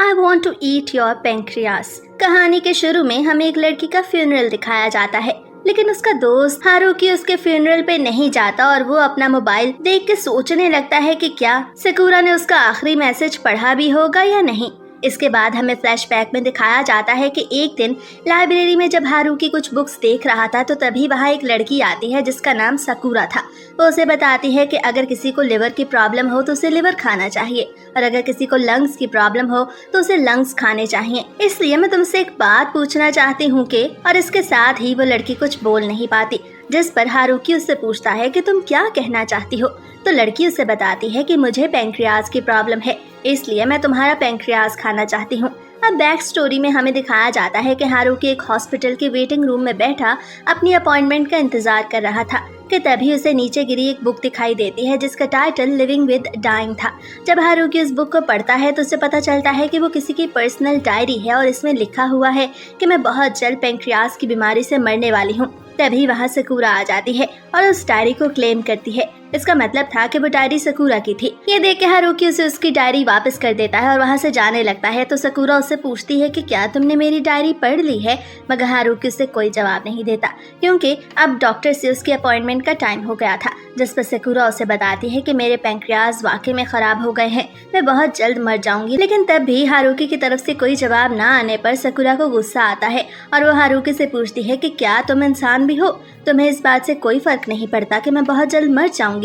I want to eat your pancreas. कहानी के शुरू में हमें एक लड़की का फ्यूनरल दिखाया जाता है, लेकिन उसका दोस्त हारुकी उसके फ्यूनरल पे नहीं जाता और वो अपना मोबाइल देख के सोचने लगता है कि क्या सकुरा ने उसका आखिरी मैसेज पढ़ा भी होगा या नहीं। इसके बाद हमें फ्लैशबैक में दिखाया जाता है कि एक दिन लाइब्रेरी में जब हारुकी कुछ बुक्स देख रहा था तो तभी वहाँ एक लड़की आती है जिसका नाम सकुरा था। वो उसे बताती है कि अगर किसी को लिवर की प्रॉब्लम हो तो उसे लिवर खाना चाहिए और अगर किसी को लंग्स की प्रॉब्लम हो तो उसे लंग्स खाने चाहिए। इसलिए मैं तुमसे एक बात पूछना चाहती हूँ कि, और इसके साथ ही वो लड़की कुछ बोल नहीं पाती, जिस पर हारुकी उससे पूछता है कि तुम क्या कहना चाहती हो। तो लड़की उसे बताती है कि मुझे पेंक्रियाज की प्रॉब्लम है, इसलिए मैं तुम्हारा पेंक्रियाज खाना चाहती हूँ। अब बैक स्टोरी में हमें दिखाया जाता है कि हारुकी एक हॉस्पिटल के वेटिंग रूम में बैठा अपनी अपॉइंटमेंट का इंतजार कर रहा था कि तभी उसे नीचे गिरी एक बुक दिखाई देती है जिसका टाइटल लिविंग विद डाइंग था। जब हारुकी उस बुक को पढ़ता है तो उसे पता चलता है कि वो किसी की पर्सनल डायरी है और इसमें लिखा हुआ है कि मैं बहुत जल्द पेंक्रियाज की बीमारी से मरने वाली हूँ। तभी वहाँ सकुरा आ जाती है और उस डायरी को क्लेम करती है। इसका मतलब था कि वो डायरी सकुरा की थी। ये देख के हारुकी उसे उसकी डायरी वापस कर देता है और वहाँ से जाने लगता है। तो सकुरा उससे पूछती है कि क्या तुमने मेरी डायरी पढ़ ली है, मगर हारुकी उसे कोई जवाब नहीं देता क्योंकि अब डॉक्टर से उसकी अपॉइंटमेंट का टाइम हो गया था। जिस पर सकुरा उसे बताती है कि मेरे पेंक्रियाज वाकई में खराब हो गए हैं, मैं बहुत जल्द मर जाऊंगी। लेकिन तब भी हारुकी की तरफ से कोई जवाब न आने पर सकुरा को गुस्सा आता है और वो हारुकी से पूछती है कि क्या तुम इंसान भी हो, तुम्हें इस बात से कोई फर्क नहीं पड़ता कि मैं बहुत जल्द मर जाऊंगी।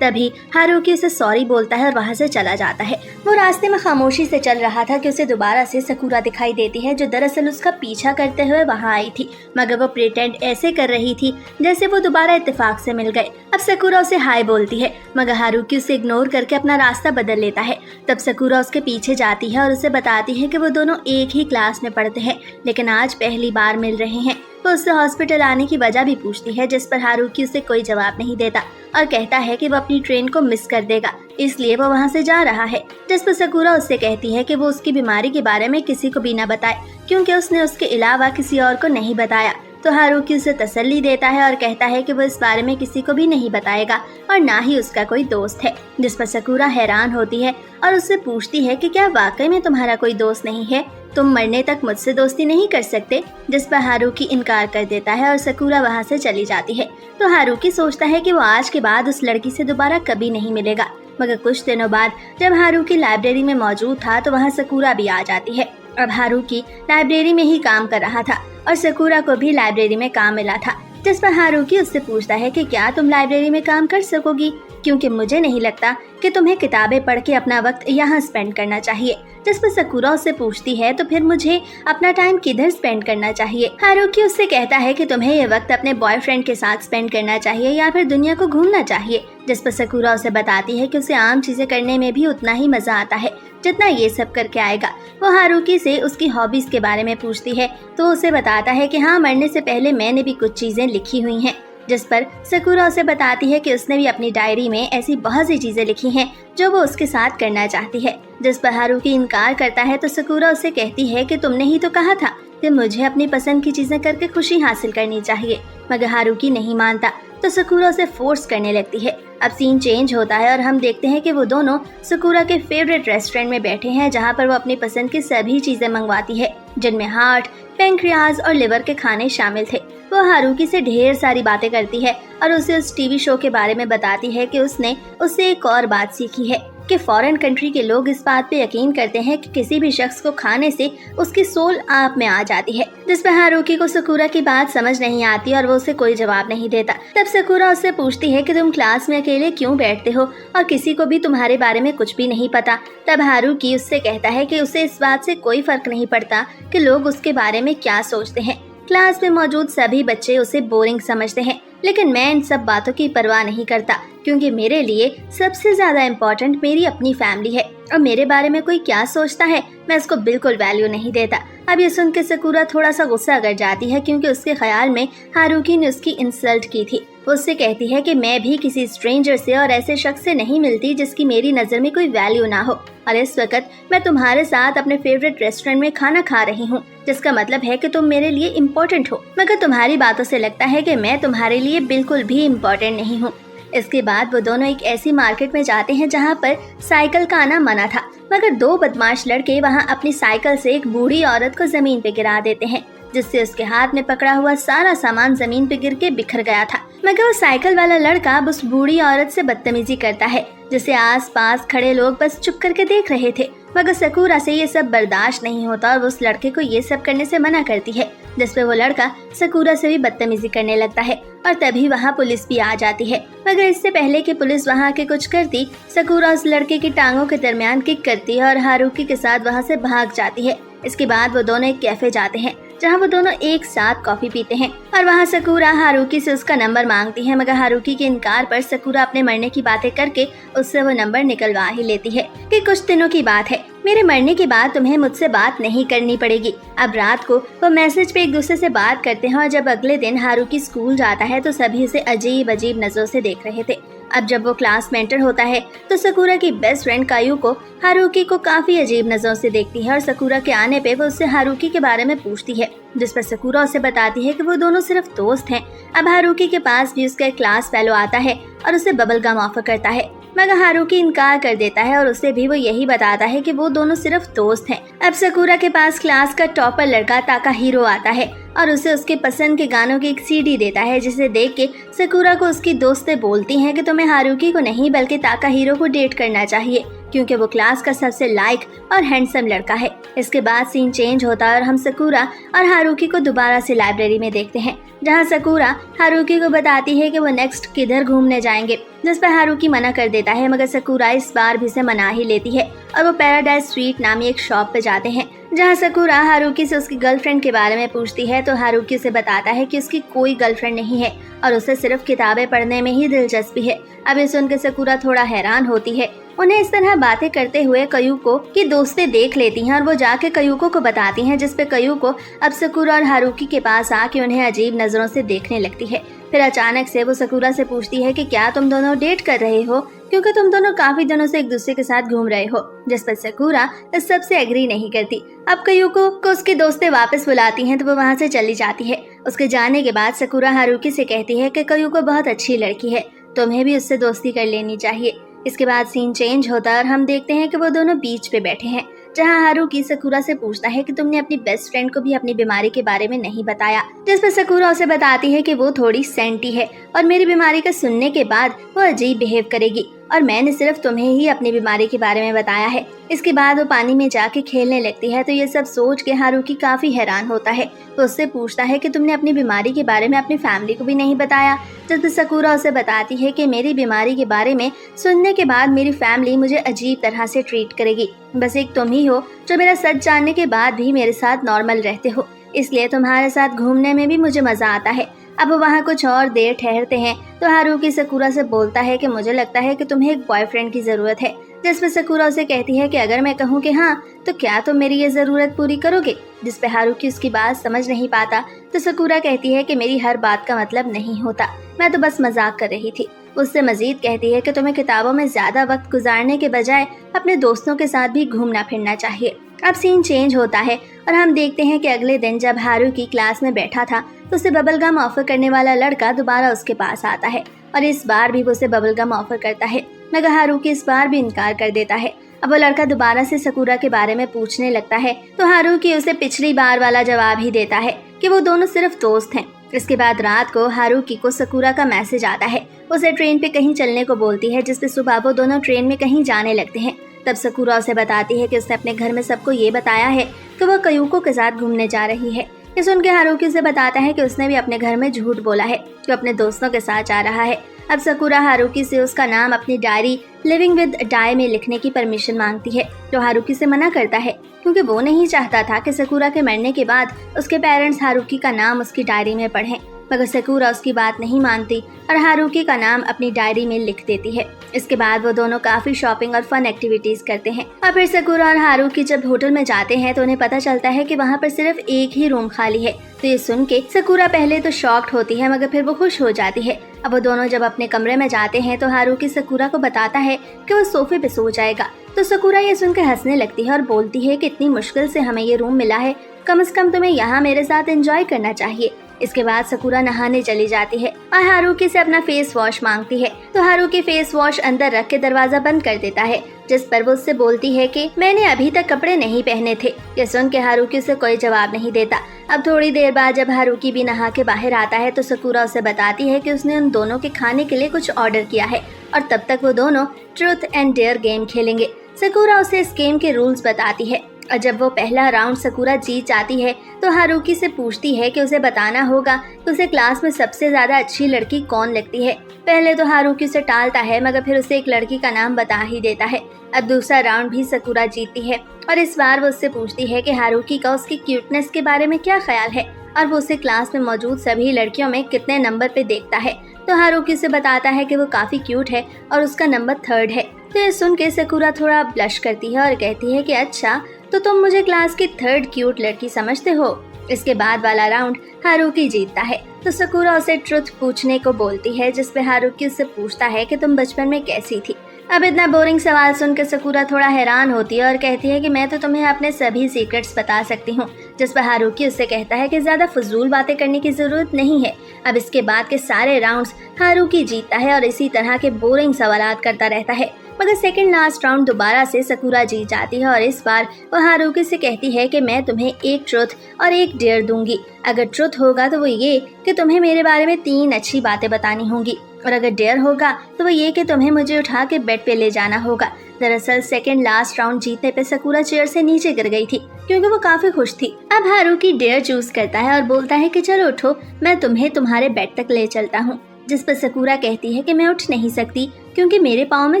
तभी हारुकी उसे सॉरी बोलता है और वहाँ से चला जाता है। वो रास्ते में खामोशी से चल रहा था कि उसे दोबारा से सकुरा दिखाई देती है जो दरअसल उसका पीछा करते हुए वहाँ आई थी, मगर वो प्रिटेंड ऐसे कर रही थी जैसे वो दोबारा इत्तेफाक से मिल गए। अब सकुरा उसे हाय बोलती है मगर हारुकी उसे इग्नोर करके अपना रास्ता बदल लेता है। तब सकुरा उसके पीछे जाती है और उसे बताती है कि वो दोनों एक ही क्लास में पढ़ते हैं लेकिन आज पहली बार मिल रहे हैं। वो उससे हॉस्पिटल आने की वजह भी पूछती है, जिस पर हारुकी उसे कोई जवाब नहीं देता और कहता है कि वो अपनी ट्रेन को मिस कर देगा, इसलिए वो वहाँ से जा रहा है। जिस पर सकुरा उससे कहती है कि वो उसकी बीमारी के बारे में किसी को भी न बताए क्योंकि उसने उसके अलावा किसी और को नहीं बताया। तो हारुकी उसे तसल्ली देता है और कहता है कि वो इस बारे में किसी को भी नहीं बताएगा और ना ही उसका कोई दोस्त है। जिस पर सकुरा हैरान होती है और उससे पूछती है कि क्या वाकई में तुम्हारा कोई दोस्त नहीं है, तुम मरने तक मुझसे दोस्ती नहीं कर सकते। जिस पर हारुकी इनकार कर देता है और सकुरा वहाँ से चली जाती है। तो हारुकी सोचता है कि वो आज के बाद उस लड़की से दोबारा कभी नहीं मिलेगा। मगर कुछ दिनों बाद जब हारुकी लाइब्रेरी में मौजूद था तो वहाँ सकुरा भी आ जाती है। अब हारुकी लाइब्रेरी में ही काम कर रहा था और सकुरा को भी लाइब्रेरी में काम मिला था। जिस पर हारुकी उससे पूछता है कि क्या तुम लाइब्रेरी में काम कर सकोगी, क्योंकि मुझे नहीं लगता कि तुम्हें किताबें पढ़ के अपना वक्त यहाँ स्पेंड करना चाहिए। जिस पर सकुरा उससे पूछती है तो फिर मुझे अपना टाइम किधर स्पेंड करना चाहिए। हारुकी उससे कहता है कि तुम्हें ये वक्त अपने बॉयफ्रेंड के साथ स्पेंड करना चाहिए या फिर दुनिया को घूमना चाहिए। जिस पर सकुरा उसे बताती है कि उसे आम चीजें करने में भी उतना ही मजा आता है जितना ये सब करके आएगा। वो हारुकी से उसकी हॉबीज के बारे में पूछती है तो उसे बताता है कि हाँ, मरने से पहले मैंने भी कुछ चीजें लिखी हुई हैं। जिस पर सकुरा उसे बताती है कि उसने भी अपनी डायरी में ऐसी बहुत सी चीजें लिखी हैं जो वो उसके साथ करना चाहती है। जिस पर हारुकी इनकार करता है तो सकुरा उसे कहती है कि तुमने ही तो कहा था कि मुझे अपनी पसंद की चीजें करके खुशी हासिल करनी चाहिए। मगर हारुकी नहीं मानता तो सकुरा उसे फोर्स करने लगती है। अब सीन चेंज होता है और हम देखते हैं कि वो दोनों सकुरा के फेवरेट रेस्टोरेंट में बैठे हैं जहाँ पर वो अपनी पसंद की सभी चीजें मंगवाती है जिनमें हार्ट, पेंक्रियाज और लिवर के खाने शामिल थे। वो हारुकी से ढेर सारी बातें करती है और उसे उस टीवी शो के बारे में बताती है कि उसने उससे एक और बात सीखी है कि फॉरेन कंट्री के लोग इस बात पे यकीन करते हैं कि किसी भी शख्स को खाने से उसकी सोल आप में आ जाती है। जिस पर हारुकी को सकुरा की बात समझ नहीं आती और वो उसे कोई जवाब नहीं देता। तब सकुरा उससे पूछती है कि तुम क्लास में अकेले क्यों बैठते हो और किसी को भी तुम्हारे बारे में कुछ भी नहीं पता। तब हारुकी उससे कहता है कि उसे इस बात से कोई फर्क नहीं पड़ता कि लोग उसके बारे में क्या सोचते हैं। क्लास में मौजूद सभी बच्चे उसे बोरिंग समझते हैं, लेकिन मैं इन सब बातों की परवाह नहीं करता क्योंकि मेरे लिए सबसे ज्यादा इम्पोर्टेंट मेरी अपनी फैमिली है और मेरे बारे में कोई क्या सोचता है मैं इसको बिल्कुल वैल्यू नहीं देता। अब ये सुन के सकुरा थोड़ा सा गुस्सा कर जाती है क्योंकि उसके ख्याल में हारुकी ने उसकी इंसल्ट की थी। वो उससे कहती है कि मैं भी किसी स्ट्रेंजर से और ऐसे शख्स से नहीं मिलती जिसकी मेरी नजर में कोई वैल्यू ना हो और इस वक्त मैं तुम्हारे साथ अपने फेवरेट रेस्टोरेंट में खाना खा रही हूँ, जिसका मतलब है कि तुम मेरे लिए इम्पोर्टेंट हो। मगर तुम्हारी बातों से लगता है कि मैं तुम्हारे लिए बिल्कुल भी इम्पोर्टेंट नहीं हूँ। इसके बाद वो दोनों एक ऐसी मार्केट में जाते हैं जहाँ पर साइकिल का आना मना था। मगर दो बदमाश लड़के वहाँ अपनी साइकिल से एक बूढ़ी औरत को जमीन पे गिरा देते हैं, जिससे उसके हाथ में पकड़ा हुआ सारा सामान जमीन पे गिर के बिखर गया था। मगर वो साइकिल वाला लड़का अब उस बूढ़ी औरत से बदतमीजी करता है, जिसे आसपास खड़े लोग बस चुप करके देख रहे थे। मगर सकूरा से ये सब बर्दाश्त नहीं होता और वो उस लड़के को ये सब करने से मना करती है, जिसपे वो लड़का सकूरा से भी बदतमीजी करने लगता है और तभी वहाँ पुलिस भी आ जाती है। मगर इससे पहले कि पुलिस वहाँ आके कुछ करती, सकूरा उस लड़के की टांगों के दरमियान किक करती है और हारुकी के साथ वहाँ से भाग जाती है। इसके बाद वो दोनों एक कैफे जाते हैं, जहाँ वो दोनों एक साथ कॉफी पीते हैं और वहाँ सकूरा हारुकी से उसका नंबर मांगती है। मगर हारुकी के इनकार पर सकूरा अपने मरने की बातें करके उससे वो नंबर निकलवा ही लेती है कि कुछ दिनों की बात है, मेरे मरने के बाद तुम्हें मुझसे बात नहीं करनी पड़ेगी। अब रात को वो मैसेज पे एक दूसरे से बात करते हैं और जब अगले दिन हारुकी स्कूल जाता है तो सभी उसे अजीब अजीब नजरों से देख रहे थे। अब जब वो क्लास में एंटर होता है तो सकूरा की बेस्ट फ्रेंड कायू को हारुकी को काफी अजीब नजरों से देखती है और सकूरा के आने पे वो उससे हारुकी के बारे में पूछती है, जिस पर सकूरा उसे बताती है कि वो दोनों सिर्फ दोस्त हैं। अब हारुकी के पास भी उसका क्लास फेलो आता है और उसे बबल गम ऑफर करता है, मगर हारुकी इनकार कर देता है और उसे भी वो यही बताता है कि वो दोनों सिर्फ दोस्त हैं। अब सकूरा के पास क्लास का टॉपर लड़का ताकाहिरो आता है और उसे उसके पसंद के गानों की एक सीडी देता है, जिसे देख के सकूरा को उसकी दोस्तें बोलती हैं कि तुम्हें हारुकी को नहीं बल्कि ताकाहिरो को डेट करना चाहिए, क्योंकि वो क्लास का सबसे लाइक और हैंडसम लड़का है। इसके बाद सीन चेंज होता है और हम सकूरा और हारुकी को दोबारा से लाइब्रेरी में देखते हैं, जहाँ सकूरा हारुकी को बताती है कि वो नेक्स्ट किधर घूमने जाएंगे, जिस पर हारुकी मना कर देता है। मगर सकूरा इस बार भी से मना ही लेती है और वो पैराडाइज स्वीट नामी एक शॉप पे जाते हैं, जहाँ सकूरा हारुकी से उसकी गर्लफ्रेंड के बारे में पूछती है तो हारुकी से बताता है कि उसकी कोई गर्लफ्रेंड नहीं है और उसे सिर्फ किताबें पढ़ने में ही दिलचस्पी है। अब ये सुनकर सकूरा थोड़ा हैरान होती है। उन्हें इस तरह बातें करते हुए कयूको की दोस्तें देख लेती हैं और वो जाके कयूको को बताती हैं, जिसपे कयूको अब सकूरा और हारुकी के पास आके उन्हें अजीब नजरों से देखने लगती है। फिर अचानक से वो सकूरा से पूछती है कि क्या तुम दोनों डेट कर रहे हो, क्योंकि तुम दोनों काफी दिनों से एक दूसरे के साथ घूम रहे हो, जिस पर सकूरा इस सब से एग्री नहीं करती। अब कयूको को उसकी दोस्तें वापस बुलाती हैं तो वो वहाँ से चली जाती है। उसके जाने के बाद सकूरा हारुकी से कहती है कि कयूको बहुत अच्छी लड़की है, तुम्हें भी उससे दोस्ती कर लेनी चाहिए। इसके बाद सीन चेंज होता है और हम देखते हैं कि वो दोनों बीच पे बैठे हैं, जहाँ हारुकी सकूरा से पूछता है कि तुमने अपनी बेस्ट फ्रेंड को भी अपनी बीमारी के बारे में नहीं बताया, जिस पर सकूरा उसे बताती है कि वो थोड़ी सेंटी है और मेरी बीमारी का सुनने के बाद वो अजीब बिहेव करेगी और मैंने सिर्फ तुम्हें ही अपनी बीमारी के बारे में बताया है। इसके बाद वो पानी में जाके खेलने लगती है तो ये सब सोच के हारुकी काफी हैरान होता है। वो उससे पूछता है कि तुमने अपनी बीमारी के बारे में अपनी फैमिली को भी नहीं बताया, जिस पर सकूरा उसे बताती है कि मेरी बीमारी के बारे में सुनने के बाद मेरी फैमिली मुझे अजीब तरह से ट्रीट करेगी, बस एक तुम ही हो जो मेरा सच जानने के बाद भी मेरे साथ नॉर्मल रहते हो, इसलिए तुम्हारे साथ घूमने में भी मुझे मजा आता है। अब वो वहाँ कुछ और देर ठहरते हैं तो हारुकी सकूरा से बोलता है कि मुझे लगता है कि तुम्हें एक बॉयफ्रेंड की जरूरत है, जिस पे सकूरा उसे कहती है कि अगर मैं कहूँ कि हाँ तो क्या तुम मेरी ये जरूरत पूरी करोगे, जिस पे हारुकी उसकी बात समझ नहीं पाता तो सकूरा कहती है कि मेरी हर बात का मतलब नहीं होता, मैं तो बस मजाक कर रही थी। उससे मजीद कहती है कि तुम्हें किताबों में ज्यादा वक्त गुजारने के बजाय अपने दोस्तों के साथ भी घूमना फिरना चाहिए। अब सीन चेंज होता है और हम देखते हैं कि अगले दिन जब हारुकी क्लास में बैठा था तो उसे बबल गम ऑफर करने वाला लड़का दोबारा उसके पास आता है और इस बार भी वो उसे बबल गम ऑफर करता है, मगर हारुकी इस बार भी इनकार कर देता है। अब वो लड़का दोबारा से सकूरा के बारे में पूछने लगता है तो हारुकी उसे पिछली बार वाला जवाब ही देता है कि वो दोनों सिर्फ दोस्त हैं। इसके बाद रात को हारुकी को सकूरा का मैसेज आता है, उसे ट्रेन पे कहीं चलने को बोलती है, जिससे सुबह वो दोनों ट्रेन में कहीं जाने लगते हैं। तब सकूरा उसे बताती है कि उसने अपने घर में सबको ये बताया है कि वह कयूको के साथ घूमने जा रही है। ये सुन के हारुकी उसे बताता है कि उसने भी अपने घर में झूठ बोला है कि अपने दोस्तों के साथ जा रहा है। अब सकूरा हारुकी से उसका नाम अपनी डायरी लिविंग विद डाई में लिखने की परमिशन मांगती है, जो हारुकी से मना करता है क्योंकि वो नहीं चाहता था कि सकूरा के मरने के बाद उसके पेरेंट्स हारुकी का नाम उसकी डायरी में पढ़ें। मगर सकूरा उसकी बात नहीं मानती और हारुकी का नाम अपनी डायरी में लिख देती है। इसके बाद वो दोनों काफी शॉपिंग और फन एक्टिविटीज करते हैं और फिर सकूरा और हारुकी जब होटल में जाते हैं तो उन्हें पता चलता है कि वहाँ पर सिर्फ एक ही रूम खाली है। तो ये सुन के सकूरा पहले तो शॉक्ड होती है, मगर फिर वो खुश हो जाती है। अब वो दोनों जब अपने कमरे में जाते हैं तो हारुकी सकूरा को बताता है कि वो सोफे पे सो जाएगा। तो सकूरा ये सुनकर हंसने लगती है और बोलती है कि इतनी मुश्किल से हमें ये रूम मिला है, कम से कम तुम्हें यहाँ मेरे साथ एंजॉय करना चाहिए। इसके बाद सकुरा नहाने चली जाती है और हारुकी से अपना फेस वॉश मांगती है, तो हारुकी फेस वॉश अंदर रख के दरवाजा बंद कर देता है, जिस पर वो उससे बोलती है कि मैंने अभी तक कपड़े नहीं पहने थे। ये सुन के हारुकी उसे कोई जवाब नहीं देता। अब थोड़ी देर बाद जब हारुकी भी नहा के बाहर आता है तो सकुरा उसे बताती है कि उसने उन दोनों के खाने के लिए कुछ ऑर्डर किया है और तब तक वो दोनों ट्रूथ एंड डेयर गेम खेलेंगे। सकुरा उसे इस गेम के रूल्स बताती है और जब वो पहला राउंड सकुरा जीत जाती है तो हारुकी से पूछती है कि उसे बताना होगा कि उसे क्लास में सबसे ज्यादा अच्छी लड़की कौन लगती है। पहले तो हारुकी उसे टालता है मगर फिर उसे एक लड़की का नाम बता ही देता है। अब दूसरा राउंड भी सकुरा जीतती है और इस बार वो उससे पूछती है कि हारुकी का उसकी क्यूटनेस के बारे में क्या ख्याल है और वो उसे क्लास में मौजूद सभी लड़कियों में कितने नंबर पे देखता है। तो हारुकी से बताता है कि वो काफी क्यूट है और उसका नंबर 3rd है। तो ये सुन के सकुरा थोड़ा ब्लश करती है और कहती है कि अच्छा, तो तुम मुझे क्लास की 3rd क्यूट लड़की समझते हो। इसके बाद वाला राउंड हारुकी जीतता है तो सकुरा उसे ट्रुथ पूछने को बोलती है, जिसपे हारुकी उससे पूछता है कि तुम बचपन में कैसी थी। अब इतना बोरिंग सवाल सुनकर सकुरा थोड़ा हैरान होती है और कहती है कि मैं तो तुम्हें अपने सभी सीक्रेट्स बता सकती हूँ, जिस पर हारुकी उससे कहता है कि ज्यादा फजूल बातें करने की जरूरत नहीं है। अब इसके बाद के सारे राउंड्स हारुकी जीतता है और इसी तरह के बोरिंग सवालात करता रहता है, मगर सेकंड लास्ट राउंड दोबारा से सकुरा जीत जाती है और इस बार वो हारुकी से कहती है कि मैं तुम्हें एक ट्रुथ और एक डेयर दूंगी। अगर ट्रुथ होगा तो वो ये कि तुम्हें मेरे बारे में 3 अच्छी बातें बतानी होंगी और अगर डेयर होगा तो वो ये कि तुम्हें मुझे उठा के बेड पे ले जाना होगा। दरअसल सेकंड लास्ट राउंड जीतने पे सकुरा चेयर से नीचे गिर गई थी क्योंकि वो काफी खुश थी। अब हारुकी डेयर चूज करता है और बोलता है कि चलो उठो, मैं तुम्हें तुम्हारे बेड तक ले चलता हूँ, जिस पर सकुरा कहती है कि मैं उठ नहीं सकती क्योंकि मेरे पाँव में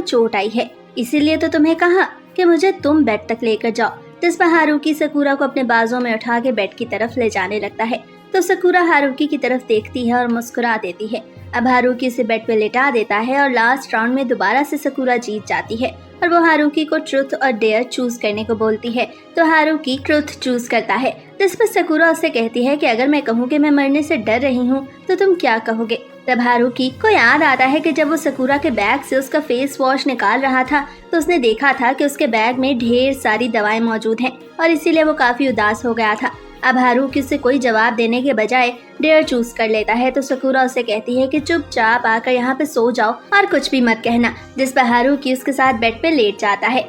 चोट आई है, इसीलिए तो तुम्हें कहा कि मुझे तुम बेड तक लेकर जाओ। जिस पर हारुकी सकुरा को अपने बाजों में उठा के बेड की तरफ ले जाने लगता है तो सकुरा हारुकी की तरफ देखती है और मुस्कुरा देती है। अब हारुकी से बेड पे लेटा देता है और लास्ट राउंड में दोबारा से सकुरा जीत जाती है और वो हारुकी को ट्रुथ और डेयर चूज करने को बोलती है तो हारुकी ट्रुथ चूज करता है, जिस पर सकुरा उससे कहती है कि अगर मैं कहूँ कि मैं मरने से डर रही हूँ तो तुम क्या कहोगे। तब हारुकी को याद आता है कि जब वो सकुरा के बैग से उसका फेस वॉश निकाल रहा था तो उसने देखा था कि उसके बैग में ढेर सारी दवाएं मौजूद हैं और इसीलिए वो काफी उदास हो गया था। अब हारुकी उसे कोई जवाब देने के बजाय डेयर चूज कर लेता है तो सकुरा उसे कहती है कि चुपचाप आकर यहाँ पे सो जाओ और कुछ भी मत कहना, जिस पर हारुकी उसके साथ बेड पे लेट जाता है।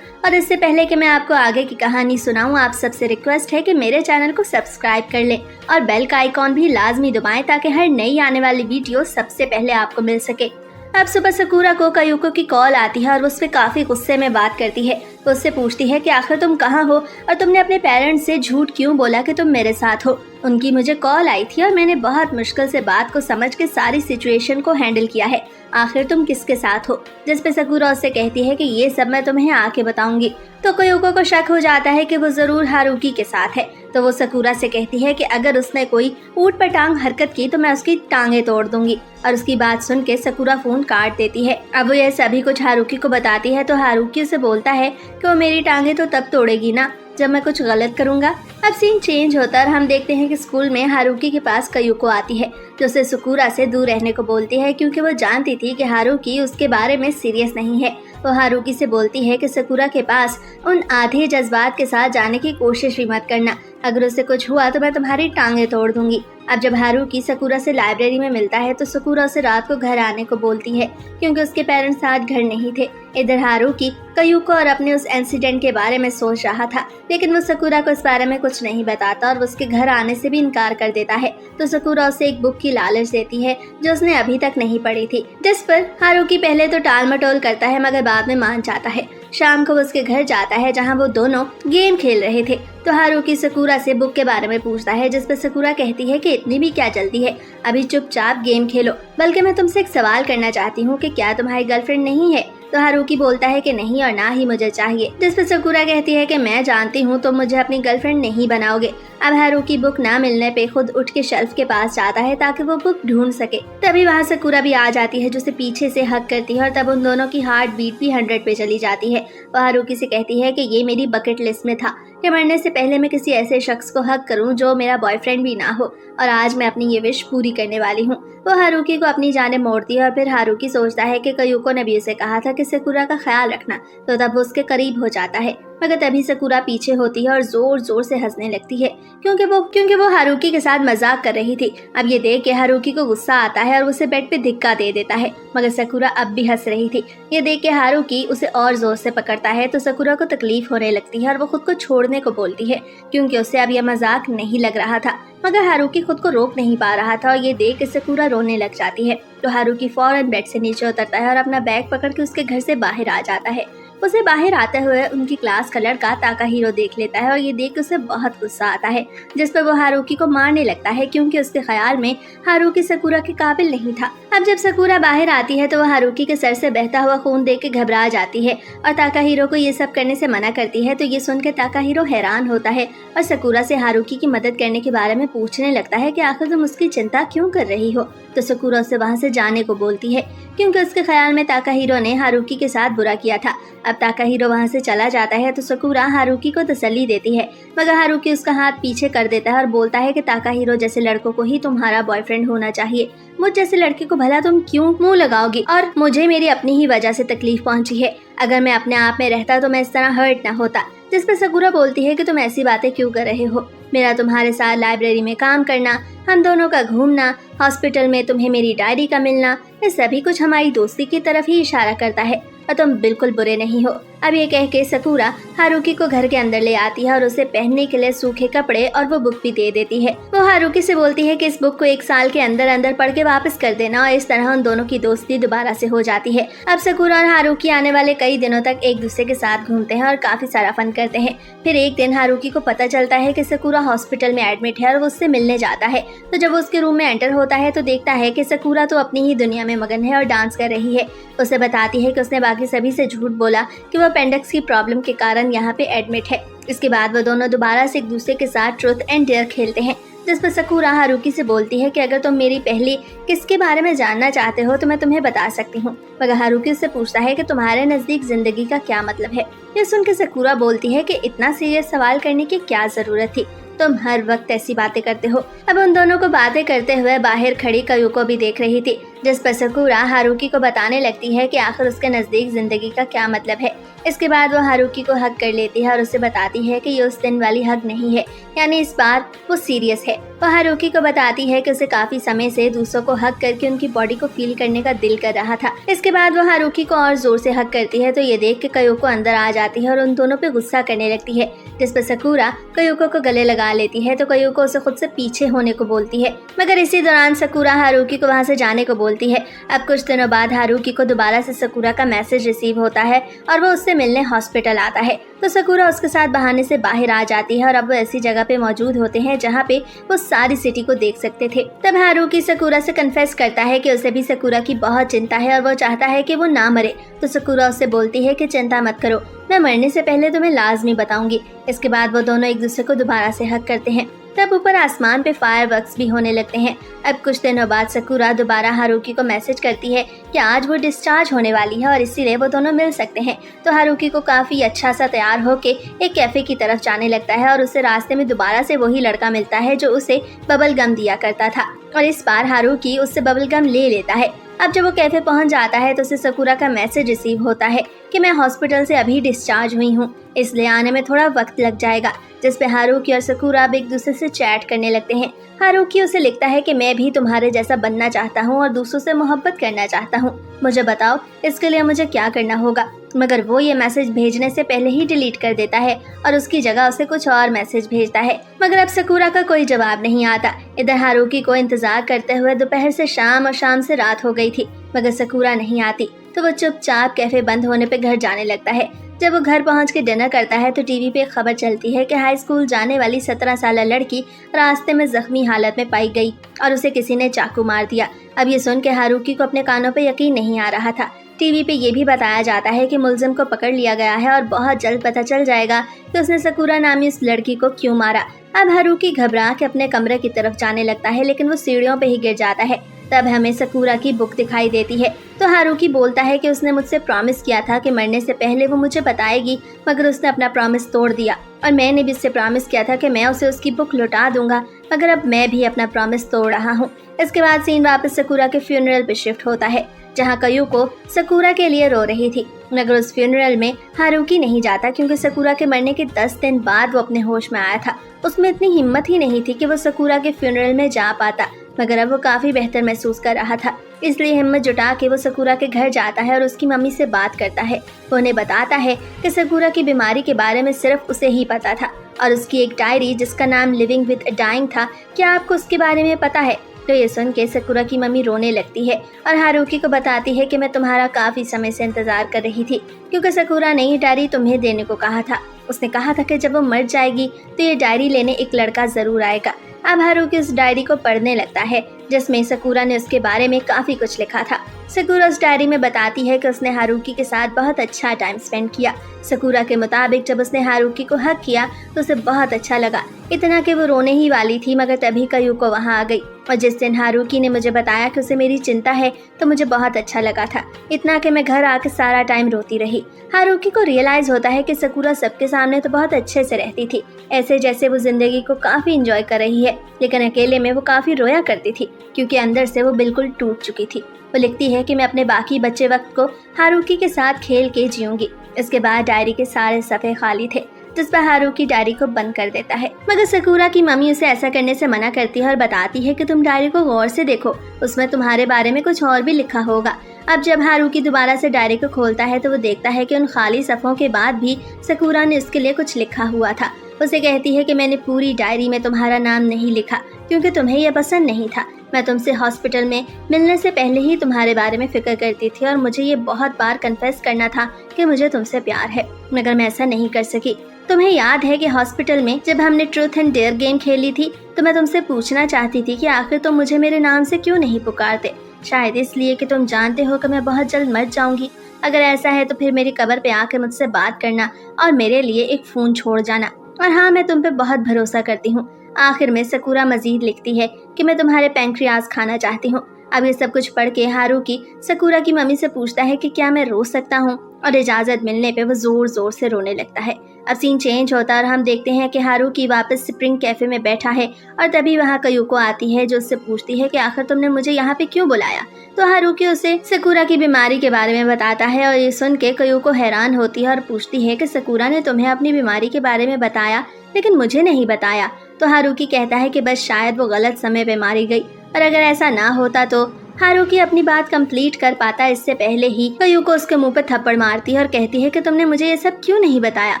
और इससे पहले कि मैं आपको आगे की कहानी सुनाऊं, आप सबसे रिक्वेस्ट है कि मेरे चैनल को सब्सक्राइब कर लें और बेल का आइकॉन भी लाजमी दबाएं ताकि हर नई आने वाली वीडियो सबसे पहले आपको मिल सके। अब सुबह सकुरा को कयूको की कॉल आती है और उस पर काफी गुस्से में बात करती है। वो उससे पूछती है कि आखिर तुम कहाँ हो और तुमने अपने पेरेंट्स से झूठ क्यों बोला कि तुम मेरे साथ हो। उनकी मुझे कॉल आई थी और मैंने बहुत मुश्किल से बात को समझ के सारी सिचुएशन को हैंडल किया है, आखिर तुम किसके साथ हो। जिस पे सकुरा उससे कहती है कि ये सब मैं तुम्हें आके बताऊंगी। तो कयूको को शक हो जाता है कि वो जरूर हारुकी के साथ है, तो वो सकुरा से कहती है कि अगर उसने कोई ऊट पटांग हरकत की तो मैं उसकी टांगे तोड़ दूंगी। और उसकी बात सुन के सकुरा फोन काट देती है। अब वो यह सभी कुछ हारुकी को बताती है तो हारुकी उसे बोलता है कि वो मेरी टांगे तो तब तोड़ेगी ना जब मैं कुछ गलत करूंगा। अब सीन चेंज होता है और हम देखते हैं कि स्कूल में हारुकी के पास कयूको आती है जो उसे सकुरा से दूर रहने को बोलती है क्योंकि वो जानती थी कि हारुकी उसके बारे में सीरियस नहीं है। वो हारुकी से बोलती है कि सकुरा के पास उन आधे जज्बात के साथ जाने की कोशिश भी मत करना, अगर उससे कुछ हुआ तो मैं तुम्हारी टांगे तोड़ दूंगी। अब जब हारुकी सकुरा से लाइब्रेरी में मिलता है तो सकुरा उसे रात को घर आने को बोलती है क्योंकि उसके पेरेंट्स आज घर नहीं थे। इधर हारुकी कयूको और अपने उस इंसिडेंट के बारे में सोच रहा था, लेकिन वो सकुरा को इस बारे में कुछ नहीं बताता और वो उसके घर आने से भी इनकार कर देता है। तो सकुरा उसे एक बुक की लालच देती है जो उसने अभी तक नहीं पढ़ी थी, जिस पर हारुकी पहले तो टाल मटोल करता है मगर बाद में मान जाता है। शाम को वो उसके घर जाता है जहाँ वो दोनों गेम खेल रहे थे तो हारुकी सकुरा से बुक के बारे में पूछता है, जिस पर सकुरा कहती है कि इतनी भी क्या जल्दी है, अभी चुपचाप गेम खेलो, बल्कि मैं तुमसे एक सवाल करना चाहती हूँ कि क्या तुम्हारी गर्लफ्रेंड नहीं है। तो हारुकी बोलता है कि नहीं और ना ही मुझे चाहिए, जिस पर सकुरा कहती है कि मैं जानती हूँ तुम मुझे अपनी गर्लफ्रेंड नहीं बनाओगे। अब हारुकी बुक ना मिलने पे खुद उठ के शेल्फ के पास जाता है ताकि वो बुक ढूंढ सके। तभी वहाँ सकुरा भी आ जाती है जो उसे पीछे से हक करती है और तब उन दोनों की हार्ट बीट भी 100 पे चली जाती है। वो हारुकी से कहती है कि ये मेरी बकेट लिस्ट में था कि मरने से पहले मैं किसी ऐसे शख्स को हक करूं जो मेरा बॉयफ्रेंड भी ना हो, और आज मैं अपनी ये विश पूरी करने वाली हूँ। वो हारुकी को अपनी जाने मोड़ती है और फिर हारुकी सोचता है कि कयूको ने भी उसे कहा था कि सकुरा का ख्याल रखना, तो तब वो उसके करीब हो जाता है मगर तभी सकूरा पीछे होती है और जोर जोर से हंसने लगती है क्योंकि वो हारुकी के साथ मजाक कर रही थी। अब ये देख के हारुकी को गुस्सा आता है और उसे बेड पे धिक्का दे देता है, मगर सकूरा अब भी हंस रही थी। ये देख के हारुकी उसे और जोर से पकड़ता है तो सकूरा को तकलीफ होने लगती है और वो खुद को छोड़ने को बोलती है क्योंकि उसे अब यह मजाक नहीं लग रहा था। मगर हारुकी खुद को रोक नहीं पा रहा था और ये देख के सकूरा रोने लग जाती है। तो हारुकी फौरन बेड से नीचे उतरता है और अपना बैग पकड़ के उसके घर से बाहर आ जाता है। उसे बाहर आते हुए उनकी क्लास का लड़का ताकाहीरो देख लेता है और ये देख उसे बहुत गुस्सा आता है, जिस पर वो हारुकी को मारने लगता है क्योंकि उसके ख्याल में हारुकी सकूरा के काबिल नहीं था। अब जब सकूरा बाहर आती है तो वह हारुकी के सर से बहता हुआ खून देख के घबरा जाती है और ताकाहीरो को ये सब करने से मना करती है। तो ये सुनकर ताकाहीरो हैरान होता है और सकूरा से हारुकी की मदद करने के बारे में पूछने लगता है कि आखिर तुम उसकी चिंता क्यों कर रही हो। तो सकूरा उसे वहाँ से जाने को बोलती है क्योंकि उसके ख्याल में ताकाहीरो ने हारुकी के साथ बुरा किया था। अब ताकाहीरो वहाँ से चला जाता है तो सकूरा हारुकी को तसल्ली देती है, मगर हारुकी उसका हाथ पीछे कर देता है और बोलता है कि ताकाहीरो जैसे लड़कों को ही तुम्हारा बॉयफ्रेंड होना चाहिए। मुझ जैसे लड़के को भला तुम क्यों मुंह लगाओगी, और मुझे मेरी अपनी ही वजह से तकलीफ पहुंची है। अगर मैं अपने आप में रहता तो मैं इस तरह हर्ट ना होता। जिस पर सकूरा बोलती है कि तुम ऐसी बातें क्यों कर रहे हो। मेरा तुम्हारे साथ लाइब्रेरी में काम करना, हम दोनों का घूमना, हॉस्पिटल में तुम्हें मेरी डायरी का मिलना, ये सभी कुछ हमारी दोस्ती की तरफ ही इशारा करता है और तुम बिल्कुल बुरे नहीं हो। अब ये कह के सकूरा हारुकी को घर के अंदर ले आती है और उसे पहनने के लिए सूखे कपड़े और वो बुक भी दे देती है। वो हारुकी से बोलती है कि इस बुक को 1 साल के अंदर अंदर पढ़ के वापस कर देना और इस तरह उन दोनों की दोस्ती दोबारा से हो जाती है। अब सकूरा और हारुकी आने वाले कई दिनों तक एक दूसरे के साथ घूमते हैं और काफी सारा फन करते हैं। फिर एक दिन हारुकी को पता चलता है कि सकूरा हॉस्पिटल में एडमिट है और वो उससे मिलने जाता है। तो जब वो उसके रूम में एंटर होता है तो देखता है कि सकूरा तो अपनी ही दुनिया में मगन है और डांस कर रही है। उसे बताती है कि उसने बाकी सभी से झूठ बोला कि वो अपेंडिक्स की प्रॉब्लम के कारण यहाँ पे एडमिट है। इसके बाद वो दोनों दोबारा से एक दूसरे के साथ ट्रूथ एंड डेयर खेलते हैं, जिस पर सकूरा हारुकी से बोलती है कि अगर तुम मेरी पहली किस के बारे में जानना चाहते हो तो मैं तुम्हें बता सकती हूँ। मगर हारुकी उससे पूछता है कि तुम्हारे नजदीक जिंदगी का क्या मतलब है। ये सुनकर सकूरा बोलती है कि इतना सीरियस सवाल करने की क्या जरूरत थी, तुम हर वक्त ऐसी बातें करते हो। अब उन दोनों को बातें करते हुए बाहर खड़ी कयूको भी देख रही थी, जिस पर सकूरा हारुकी को बताने लगती है कि आखिर उसके नजदीक जिंदगी का क्या मतलब है। इसके बाद वो हारुकी को हग कर लेती है और उसे बताती है कि ये उस दिन वाली हग नहीं है, यानी इस बार वो सीरियस है। वो हारुकी को बताती है कि उसे काफी समय से दूसरों को हग करके उनकी बॉडी को फील करने का दिल कर रहा था। इसके बाद वो हारुकी को और जोर से हग करती है तो ये देख के कयूको अंदर आ जाती है और उन दोनों पे गुस्सा करने लगती है, जिस पर सकूरा कयूको को गले लगा लेती है तो कयूको उसे खुद से पीछे होने को बोलती है। मगर इसी दौरान सकूरा हारुकी को वहाँ से जाने को बोलती है। अब कुछ दिनों बाद हारुकी को दोबारा से सकूरा का मैसेज रिसीव होता है और वो उससे मिलने हॉस्पिटल आता है। तो सकूरा उसके साथ बहाने से बाहर आ जाती है और अब वो ऐसी जगह पे मौजूद होते हैं जहाँ पे वो सारी सिटी को देख सकते थे। तब हारुकी सकूरा से कन्फेस करता है कि उसे भी सकूरा की बहुत चिंता है और वो चाहता है कि वो ना मरे। तो सकूरा उससे बोलती है कि चिंता मत करो, मैं मरने से पहले तुम्हें लाजमी बताऊंगी। इसके बाद वो दोनों एक दूसरे को दोबारा से हग करते हैं। तब ऊपर आसमान पे फायरवर्क्स भी होने लगते हैं। अब कुछ दिनों बाद सकूरा दोबारा हारुकी को मैसेज करती है कि आज वो डिस्चार्ज होने वाली है और इसीलिए वो दोनों मिल सकते हैं। तो हारुकी को काफी अच्छा सा तैयार होके एक कैफे की तरफ जाने लगता है और उसे रास्ते में दोबारा से वही लड़का मिलता है जो उसे बबल गम दिया करता था, और इस बार हारुकी उससे बबल गम ले लेता है। अब जब वो कैफे पहुंच जाता है तो उसे सकूरा का मैसेज रिसीव होता है कि मैं हॉस्पिटल से अभी डिस्चार्ज हुई हूँ, इसलिए आने में थोड़ा वक्त लग जाएगा। जिस पे हारुकी और सकूरा अब एक दूसरे से चैट करने लगते हैं। हारुकी उसे लिखता है कि मैं भी तुम्हारे जैसा बनना चाहता हूँ और दूसरों से मोहब्बत करना चाहता हूँ, मुझे बताओ इसके लिए मुझे क्या करना होगा। मगर वो ये मैसेज भेजने से पहले ही डिलीट कर देता है और उसकी जगह उसे कुछ और मैसेज भेजता है। मगर अब सकूरा का कोई जवाब नहीं आता। इधर हारुकी को इंतजार करते हुए दोपहर से शाम और शाम से रात हो गई थी, मगर सकूरा नहीं आती। तो वो चुपचाप कैफे बंद होने पे घर जाने लगता है। जब वो घर पहुंच के डिनर करता है तो टीवी पे खबर चलती है कि हाई स्कूल जाने वाली 17 साल लड़की रास्ते में जख्मी हालत में पाई गई और उसे किसी ने चाकू मार दिया। अब ये सुन के हारुकी को अपने कानों पे यकीन नहीं आ रहा था। टीवी पे ये भी बताया जाता है कि मुलजिम को पकड़ लिया गया है और बहुत जल्द पता चल जाएगा कि उसने सकूरा नामी उस लड़की को क्यों मारा। अब हारुकी घबरा के अपने कमरे की तरफ जाने लगता है, लेकिन वो सीढ़ियों पे ही गिर जाता है। तब हमें सकूरा की बुक दिखाई देती है। तो हारुकी बोलता है कि उसने मुझसे प्रॉमिस किया था कि मरने से पहले वो मुझे बताएगी, मगर उसने अपना प्रॉमिस तोड़ दिया और मैंने भी उससे प्रॉमिस किया था कि मैं उसे उसकी बुक लौटा दूंगा, मगर अब मैं भी अपना प्रॉमिस तोड़ रहा हूँ। इसके बाद सीन वापस सकूरा के फ्यूनरल पे शिफ्ट होता है, जहाँ कयूको सकुरा के लिए रो रही थी। मगर उस फ्यूनरल में हारुकी नहीं जाता क्योंकि सकुरा के मरने के 10 दिन बाद वो अपने होश में आया था। उसमें इतनी हिम्मत ही नहीं थी कि वो सकुरा के फ्यूनरल में जा पाता, मगर अब वो काफी बेहतर महसूस कर रहा था। इसलिए हिम्मत जुटा के वो सकुरा के घर जाता है और उसकी मम्मी से बात करता है। वो उन्हें बताता है कि सकुरा की बीमारी के बारे में सिर्फ उसे ही पता था और उसकी एक डायरी जिसका नाम लिविंग विद डाइंग था, क्या आपको उसके बारे में पता है? तो ये सुन के सकुरा की मम्मी रोने लगती है और हारुकी को बताती है कि मैं तुम्हारा काफी समय से इंतजार कर रही थी, क्योंकि सकुरा ने ये डायरी तुम्हें देने को कहा था। उसने कहा था कि जब वो मर जाएगी तो ये डायरी लेने एक लड़का जरूर आएगा। अब हारुकी उस डायरी को पढ़ने लगता है जिसमें सकुरा ने उसके बारे में काफी कुछ लिखा था। सकुरा उस डायरी में बताती है कि उसने हारुकी के साथ बहुत अच्छा टाइम स्पेंड किया। सकुरा के मुताबिक जब उसने हारुकी को हग किया तो उसे बहुत अच्छा लगा, इतना कि वो रोने ही वाली थी, मगर तभी कयूको वहाँ आ गई। और जिस दिन हारुकी ने मुझे बताया कि उसे मेरी चिंता है तो मुझे बहुत अच्छा लगा था, इतना कि मैं घर आकर सारा टाइम रोती रही। हारुकी को रियलाइज होता है कि सकुरा सबके सामने तो बहुत अच्छे से रहती थी, ऐसे जैसे वो जिंदगी को काफी इंजॉय कर रही है, लेकिन अकेले में वो काफी रोया करती थी क्योंकि अंदर से वो बिल्कुल टूट चुकी थी। वो लिखती है कि मैं अपने बाकी बचे वक्त को हारुकी के साथ खेल के जीऊंगी। इसके बाद डायरी के सारे सफ़े खाली थे, जिस पर हारुकी डायरी को बंद कर देता है। मगर सकुरा की मम्मी उसे ऐसा करने से मना करती है और बताती है कि तुम डायरी को गौर से देखो, उसमें तुम्हारे बारे में कुछ और भी लिखा होगा। अब जब हारुकी दोबारा से डायरी को खोलता है तो वो देखता है कि उन खाली सफ़ों के बाद भी सकुरा ने उसके लिए कुछ लिखा हुआ था। उसे कहती है कि मैंने पूरी डायरी में तुम्हारा नाम नहीं लिखा क्योंकि तुम्हें यह पसंद नहीं था। मैं तुमसे हॉस्पिटल में मिलने से पहले ही तुम्हारे बारे में फिक्र करती थी और मुझे ये बहुत बार कन्फेस करना था कि मुझे तुमसे प्यार है, मगर मैं ऐसा नहीं कर सकी। तुम्हें याद है कि हॉस्पिटल में जब हमने ट्रूथ एंड डेयर गेम खेली थी तो मैं तुमसे पूछना चाहती थी कि आखिर तुम मुझे मेरे नाम से क्यों नहीं पुकारते? शायद इसलिए कि तुम जानते हो कि मैं बहुत जल्द मर जाऊंगी। अगर ऐसा है तो फिर मेरी कब्र पे आकर मुझसे बात करना और मेरे लिए एक फ़ोन छोड़ जाना। और हाँ, मैं तुम पे बहुत भरोसा करती हूँ। आखिर में सकुरा मजीद लिखती है कि मैं तुम्हारे पैंक्रियाज खाना चाहती हूँ। अब ये सब कुछ पढ़ के हारुकी सकुरा की मम्मी से पूछता है कि क्या मैं रो सकता हूँ, और इजाज़त मिलने पे वो ज़ोर ज़ोर से रोने लगता है। अब सीन चेंज होता है और हम देखते हैं कि हारुकी वापस स्प्रिंग कैफ़े में बैठा है और तभी वहाँ कयूको आती है जो उससे पूछती है कि आखिर तुमने मुझे यहाँ पे क्यों बुलाया। तो हारुकी उसे सकुरा की बीमारी के बारे में बताता है और ये सुन के कयूको हैरान होती है और पूछती है कि सकुरा ने तुम्हें अपनी बीमारी के बारे में बताया लेकिन मुझे नहीं बताया। तो हारुकी कहता है कि बस शायद वो गलत समय पे मारी गई, और अगर ऐसा ना होता तो हारुकी अपनी बात कंप्लीट कर पाता इससे पहले ही कयूको उसके मुंह पर थप्पड़ मारती है और कहती है कि तुमने मुझे ये सब क्यों नहीं बताया,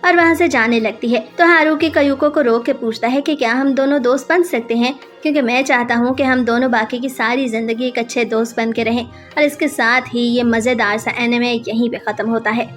और वहाँ से जाने लगती है। तो हारुकी कयूको को रोक के पूछता है कि क्या हम दोनों दोस्त बन सकते हैं, क्योंकि मैं चाहता हूँ कि हम दोनों बाकी की सारी जिंदगी एक अच्छे दोस्त बन के रहें। और इसके साथ ही ये मज़ेदार सा एनिमे यहीं पे ख़त्म होता है।